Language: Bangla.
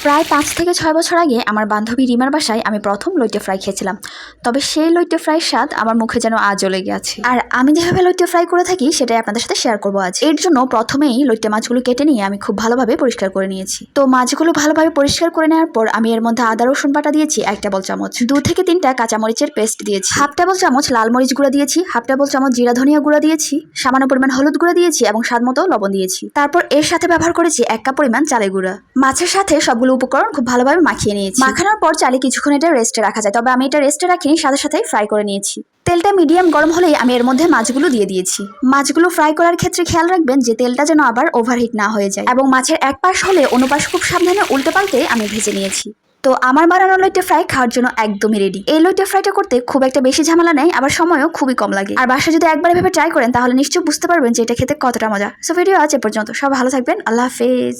প্রায় ৫ থেকে ৬ বছর আগে আমার বান্ধবী রিমার বাসায় আমি প্রথম লইটে ফ্রাই খেয়েছিলাম। তবে সেই লইটে ফ্রাইয়ের স্বাদ আমার মুখে যেন আজও লেগে আছে। আর আমি যেভাবে লইটে ফ্রাই করে থাকি সেটাই আপনাদের সাথে শেয়ার করবো আজ। এর জন্য প্রথমেই লইটে মাছগুলো কেটে নিয়ে আমি খুব ভালোভাবে পরিষ্কার করে নিয়েছি। তো মাছগুলো ভালোভাবে পরিষ্কার করে নেওয়ার পর আমি এর মধ্যে আদা রসুন বাটা দিয়েছি 1 টেবিল চামচ, 2 থেকে 3টা কাঁচামরিচের পেস্ট দিয়েছি, 1/2 টেবিল চামচ লাল মরিচ গুঁড়া দিয়েছি, 1/2 টেবিল চামচ জিরা ধনিয়া গুঁড়া দিয়েছি, সামান্য পরিমাণ হলুদ গুঁড়া দিয়েছি এবং স্বাদ মতো লবণ দিয়েছি। তারপর এর সাথে ব্যবহার করেছি 1 কাপ পরিমাণ চালের গুঁড়া। মাছের সাথে সবগুলো উপকরণ খুব ভালোভাবে মাখিয়ে নিয়েছি। মাখানোর পর চালে কিছুক্ষণ এটা রেস্টে রাখা যায়, তবে আমি এটা রেস্টে রাখিনি, সাথে সাথে ফ্রাই করে নিয়েছি। তেলটা মিডিয়াম গরম হলেই আমি এর মধ্যে মাছগুলো দিয়ে দিয়েছি। মাছগুলো ফ্রাই করার ক্ষেত্রে খেয়াল রাখবেন যে তেলটা যেন আবার ওভারহিট না হয়ে যায়, এবং মাছের এক পাশ হলে অন্য পাশ খুব সাবধানে উল্টে পাল্টে আমি ভেজে নিয়েছি। তো আমার বানানো লইটে ফ্রাই খাওয়ার জন্য একদমই রেডি। এই লইটে ফ্রাইটা করতে খুব একটা বেশি ঝামেলা নেই, আবার সময়ও খুবই কম লাগে। আর বাসায় যদি একবার এভাবে ট্রাই করেন তাহলে নিশ্চয়ই বুঝতে পারবেন যে এটা খেতে কতটা মজা। সো ভিডিও আজ এ পর্যন্ত, সব ভালো থাকবেন, আল্লাহ হাফেজ।